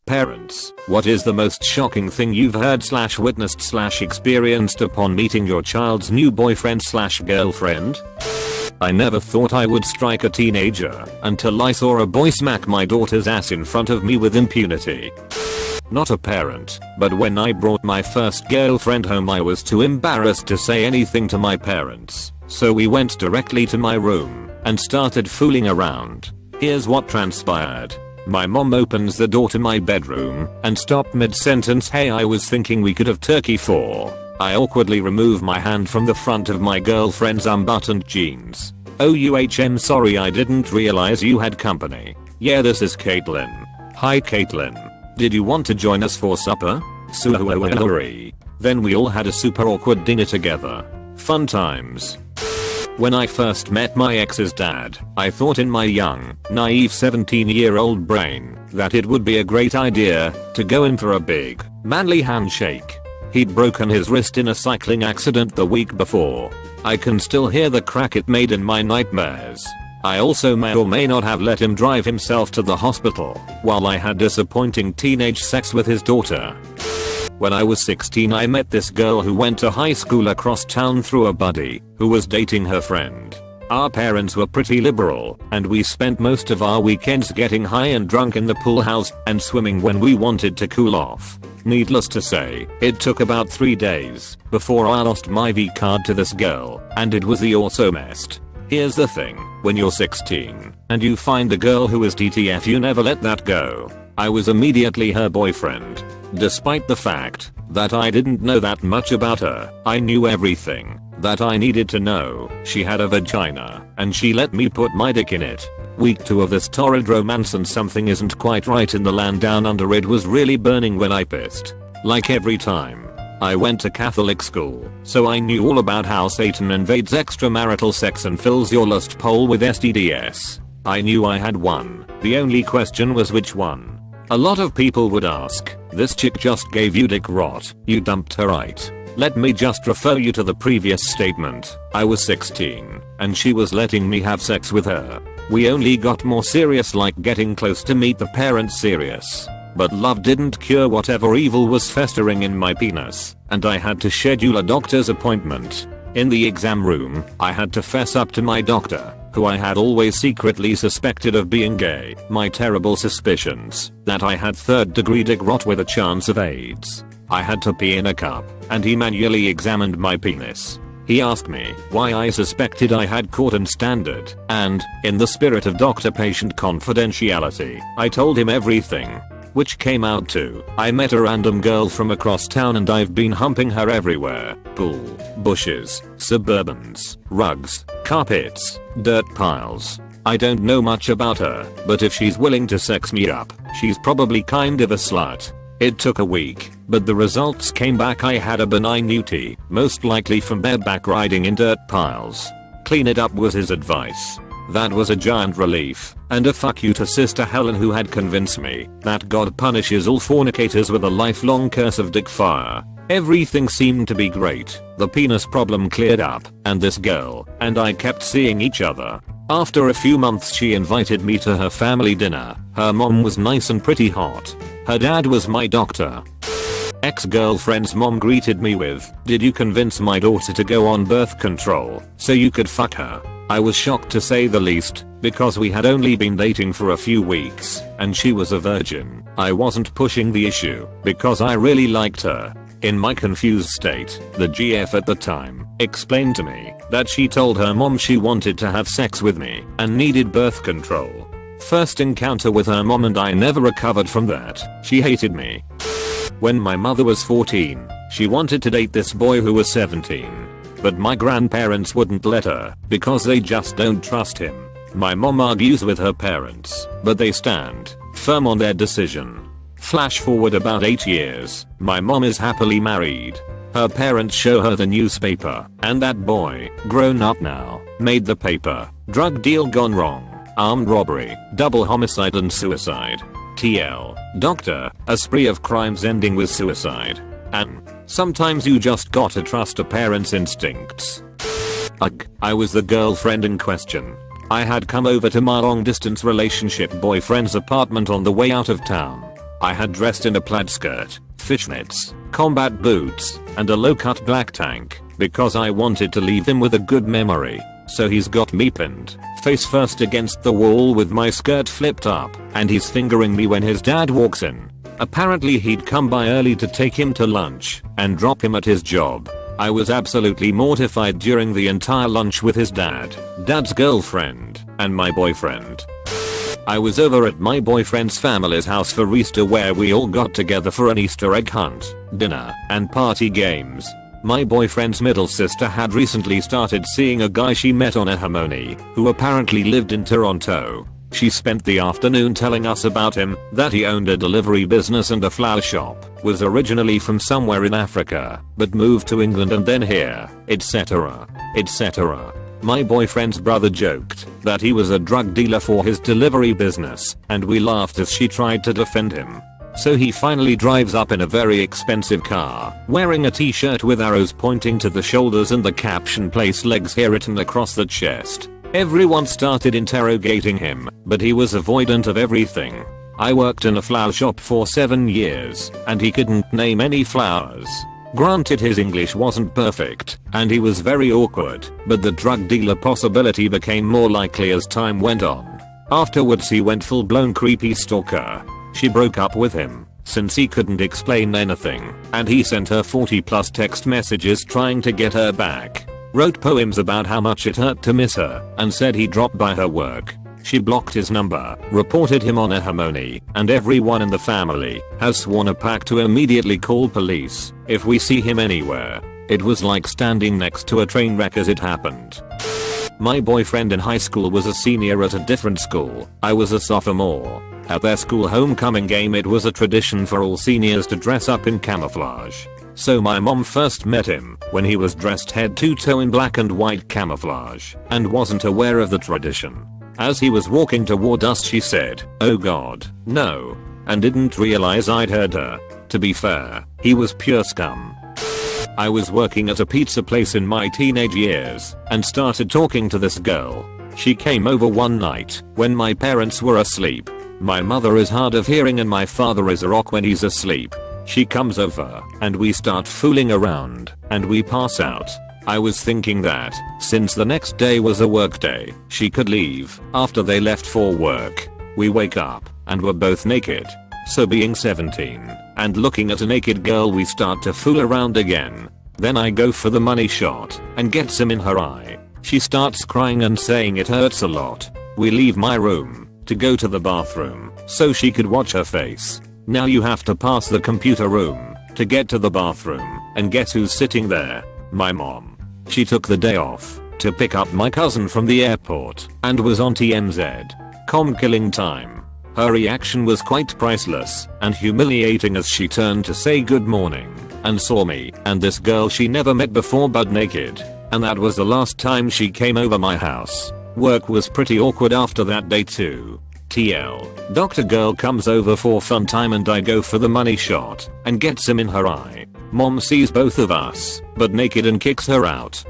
Parents, what is the most shocking thing you've heard/witnessed/experienced upon meeting your child's new boyfriend/girlfriend? I never thought I would strike a teenager until I saw a boy smack my daughter's ass in front of me with impunity. Not a parent, but when I brought my first girlfriend home I was too embarrassed to say anything to my parents, so we went directly to my room and started fooling around. Here's what transpired. My mom opens the door to my bedroom and stopped mid-sentence. Hey, I was thinking we could have turkey for. I awkwardly remove my hand from the front of my girlfriend's unbuttoned jeans. OUHM, sorry, I didn't realize you had company. Yeah, this is Caitlin. Hi Caitlin. Did you want to join us for supper? Sorry. Then we all had a super awkward dinner together. Fun times. When I first met my ex's dad, I thought in my young, naive 17-year-old brain that it would be a great idea to go in for a big, manly handshake. He'd broken his wrist in a cycling accident the week before. I can still hear the crack it made in my nightmares. I also may or may not have let him drive himself to the hospital while I had disappointing teenage sex with his daughter. When I was 16 I met this girl who went to high school across town through a buddy who was dating her friend. Our parents were pretty liberal and we spent most of our weekends getting high and drunk in the pool house and swimming when we wanted to cool off. Needless to say, it took about 3 days before I lost my V card to this girl, and it was the also messed. Here's the thing, when you're 16 and you find a girl who is TTF, you never let that go. I was immediately her boyfriend. Despite the fact that I didn't know that much about her, I knew everything that I needed to know. She had a vagina and she let me put my dick in it. Week 2 of this torrid romance and something isn't quite right in the land down under. It was really burning when I pissed. Like every time. I went to Catholic school, so I knew all about how Satan invades extramarital sex and fills your lust pole with STDs. I knew I had one. The only question was which one. A lot of people would ask, this chick just gave you dick rot, you dumped her, right? Let me just refer you to the previous statement. I was 16, and she was letting me have sex with her. We only got more serious, like getting close to meet the parents serious. But love didn't cure whatever evil was festering in my penis, and I had to schedule a doctor's appointment. In the exam room, I had to fess up to my doctor, who I had always secretly suspected of being gay, my terrible suspicions that I had third-degree dick rot with a chance of AIDS. I had to pee in a cup, and he manually examined my penis. He asked me why I suspected I had Corten standard, and, in the spirit of doctor-patient confidentiality, I told him everything. Which came out to, I met a random girl from across town and I've been humping her everywhere. Pool, bushes, suburbans, rugs, carpets, dirt piles. I don't know much about her, but if she's willing to sex me up, she's probably kind of a slut. It took a week, but the results came back. I had a benign UTI, most likely from bareback riding in dirt piles. Clean it up was his advice. That was a giant relief, and a fuck you to Sister Helen, who had convinced me that God punishes all fornicators with a lifelong curse of dick fire. Everything seemed to be great. The penis problem cleared up, and this girl and I kept seeing each other. After a few months she invited me to her family dinner. Her mom was nice and pretty hot. Her dad was my doctor. Ex-girlfriend's mom greeted me with, "Did you convince my daughter to go on birth control so you could fuck her?" I was shocked to say the least, because we had only been dating for a few weeks, and she was a virgin. I wasn't pushing the issue, because I really liked her. In my confused state, the GF at the time explained to me that she told her mom she wanted to have sex with me and needed birth control. First encounter with her mom and I never recovered from that. She hated me. When my mother was 14, she wanted to date this boy who was 17. But my grandparents wouldn't let her because they just don't trust him. My mom argues with her parents, but they stand firm on their decision. Flash forward about 8 years, my mom is happily married. Her parents show her the newspaper, and that boy, grown up now, made the paper. Drug deal gone wrong, armed robbery, double homicide and suicide. TL, doctor, a spree of crimes ending with suicide. And sometimes you just gotta trust a parent's instincts. Ugh, I was the girlfriend in question. I had come over to my long distance relationship boyfriend's apartment on the way out of town. I had dressed in a plaid skirt, fishnets, combat boots, and a low-cut black tank because I wanted to leave him with a good memory. So he's got me pinned, face first against the wall with my skirt flipped up, and he's fingering me when his dad walks in. Apparently he'd come by early to take him to lunch and drop him at his job. I was absolutely mortified during the entire lunch with his dad's girlfriend, and my boyfriend. I was over at my boyfriend's family's house for Easter where we all got together for an Easter egg hunt, dinner, and party games. My boyfriend's middle sister had recently started seeing a guy she met on Ehamoni, who apparently lived in Toronto. She spent the afternoon telling us about him, that he owned a delivery business and a flower shop, was originally from somewhere in Africa, but moved to England and then here, etc. etc. My boyfriend's brother joked that he was a drug dealer for his delivery business, and we laughed as she tried to defend him. So he finally drives up in a very expensive car, wearing a t-shirt with arrows pointing to the shoulders and the caption "Place legs here" written across the chest. Everyone started interrogating him, but he was avoidant of everything. I worked in a flower shop for 7 years, and he couldn't name any flowers. Granted, his English wasn't perfect, and he was very awkward, but the drug dealer possibility became more likely as time went on. Afterwards he went full-blown creepy stalker. She broke up with him, since he couldn't explain anything, and he sent her 40+ text messages trying to get her back. Wrote poems about how much it hurt to miss her, and said he dropped by her work. She blocked his number, reported him on Ehamoni, and everyone in the family has sworn a pact to immediately call police if we see him anywhere. It was like standing next to a train wreck as it happened. My boyfriend in high school was a senior at a different school. I was a sophomore. At their school homecoming game, it was a tradition for all seniors to dress up in camouflage. So my mom first met him when he was dressed head to toe in black and white camouflage and wasn't aware of the tradition. As he was walking toward us, she said, "Oh God, no," and didn't realize I'd heard her. To be fair, he was pure scum. I was working at a pizza place in my teenage years and started talking to this girl. She came over one night when my parents were asleep. My mother is hard of hearing and my father is a rock when he's asleep. She comes over and we start fooling around and we pass out. I was thinking that since the next day was a work day, she could leave after they left for work. We wake up and we're both naked. So being 17 and looking at a naked girl, we start to fool around again. Then I go for the money shot and get some in her eye. She starts crying and saying it hurts a lot. We leave my room to go to the bathroom so she could watch her face. Now you have to pass the computer room to get to the bathroom, and guess who's sitting there? My mom. She took the day off to pick up my cousin from the airport and was on TMZ.com killing time. Her reaction was quite priceless and humiliating as she turned to say good morning and saw me and this girl she never met before butt naked, and that was the last time she came over my house. Work was pretty awkward after that day too. TL. Doctor girl comes over for fun time and I go for the money shot and get some in her eye. Mom sees both of us, but naked, and kicks her out.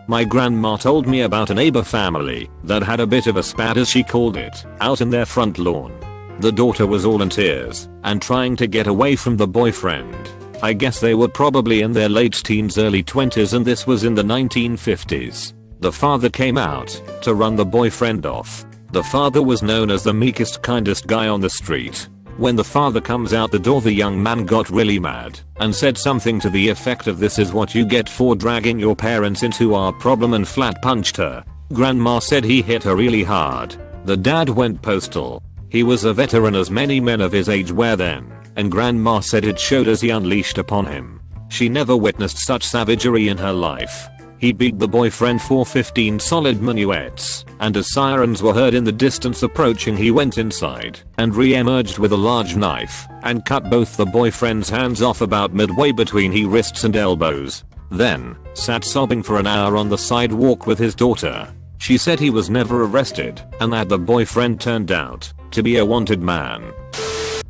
My grandma told me about a neighbor family that had a bit of a spat, as she called it, out in their front lawn. The daughter was all in tears and trying to get away from the boyfriend. I guess they were probably in their late teens, early 20s, and this was in the 1950s. The father came out to run the boyfriend off. The father was known as the meekest, kindest guy on the street. When the father comes out the door, the young man got really mad and said something to the effect of, "This is what you get for dragging your parents into our problem," and flat punched her. Grandma said he hit her really hard. The dad went postal. He was a veteran, as many men of his age were then, and grandma said it showed as he unleashed upon him. She never witnessed such savagery in her life. He beat the boyfriend for 15 solid minuets, and as sirens were heard in the distance approaching, he went inside and re-emerged with a large knife and cut both the boyfriend's hands off about midway between his wrists and elbows. Then sat sobbing for an hour on the sidewalk with his daughter. She said he was never arrested and that the boyfriend turned out to be a wanted man.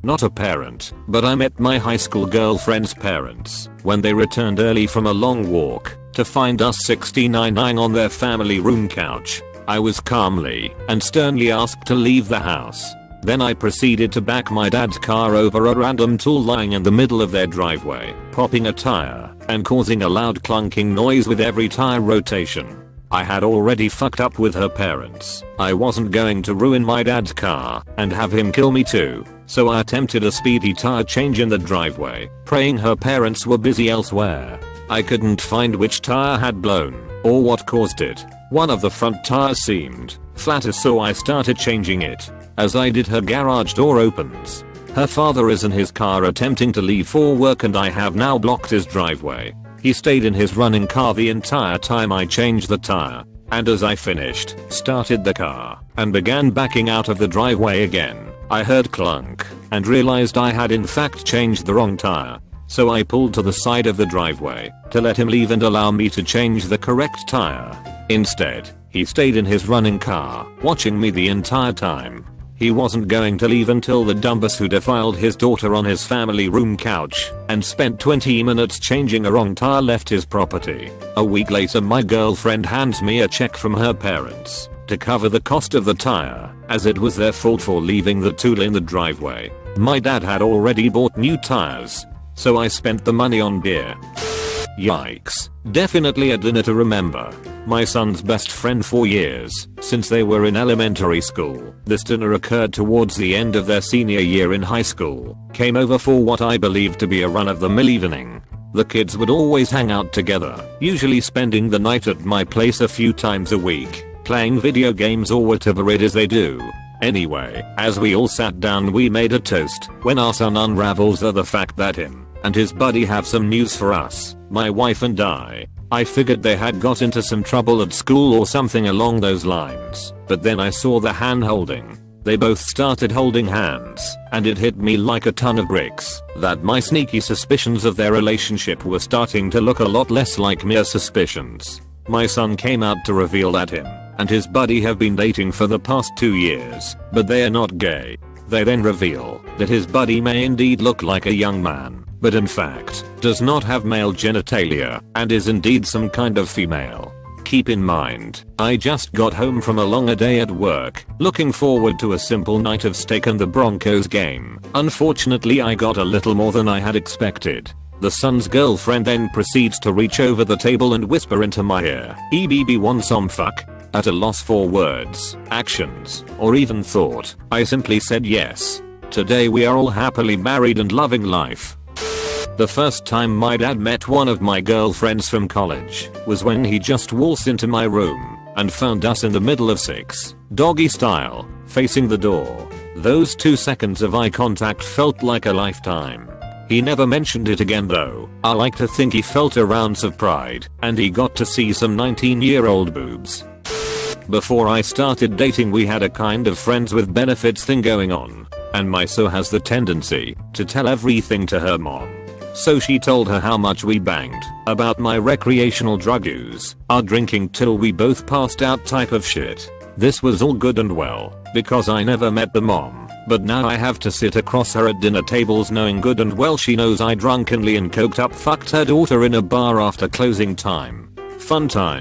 Not a parent, but I met my high school girlfriend's parents when they returned early from a long walk to find us 69ing on their family room couch. I was calmly and sternly asked to leave the house. Then I proceeded to back my dad's car over a random tool lying in the middle of their driveway, popping a tire and causing a loud clunking noise with every tire rotation. I had already fucked up with her parents. I wasn't going to ruin my dad's car and have him kill me too, so I attempted a speedy tire change in the driveway, praying her parents were busy elsewhere. I couldn't find which tire had blown or what caused it. One of the front tires seemed flatter, so I started changing it. As I did, her garage door opens. Her father is in his car attempting to leave for work, and I have now blocked his driveway. He stayed in his running car the entire time I changed the tire, and as I finished, started the car and began backing out of the driveway again, I heard clunk and realized I had in fact changed the wrong tire. So I pulled to the side of the driveway to let him leave and allow me to change the correct tire. Instead, he stayed in his running car, watching me the entire time. He wasn't going to leave until the dumbass who defiled his daughter on his family room couch and spent 20 minutes changing a wrong tire left his property. A week later, my girlfriend hands me a check from her parents to cover the cost of the tire, as it was their fault for leaving the tool in the driveway. My dad had already bought new tires, so I spent the money on beer. Yikes. Definitely a dinner to remember. My son's best friend for years, since they were in elementary school. This dinner occurred towards the end of their senior year in high school. Came over for what I believed to be a run-of-the-mill evening. The kids would always hang out together, usually spending the night at my place a few times a week, playing video games or whatever it is they do. Anyway, as we all sat down, we made a toast when our son unravels the fact that him and his buddy have some news for us, my wife and I. I figured they had got into some trouble at school or something along those lines, but then I saw the hand holding. They both started holding hands, and it hit me like a ton of bricks that my sneaky suspicions of their relationship were starting to look a lot less like mere suspicions. My son came out to reveal that him and his buddy have been dating for the past 2 years, but they are not gay. They then reveal that his buddy may indeed look like a young man, but in fact does not have male genitalia and is indeed some kind of female. Keep in mind, I just got home from a longer day at work, looking forward to a simple night of steak and the Broncos game. Unfortunately, I got a little more than I had expected. The son's girlfriend then proceeds to reach over the table and whisper into my ear, "EBB want some fuck?" At a loss for words, actions, or even thought, I simply said yes. Today we are all happily married and loving life. The first time my dad met one of my girlfriends from college was when he just waltzed into my room and found us in the middle of 6, doggy style, facing the door. Those 2 seconds of eye contact felt like a lifetime. He never mentioned it again though. I like to think he felt a ounce of pride and he got to see some 19-year-old boobs. Before I started dating, we had a kind of friends with benefits thing going on, and my so has the tendency to tell everything to her mom. So she told her how much we banged, about my recreational drug use, our drinking till we both passed out type of shit. This was all good and well, because I never met the mom, but now I have to sit across her at dinner tables knowing good and well she knows I drunkenly and coked up fucked her daughter in a bar after closing time. Fun time.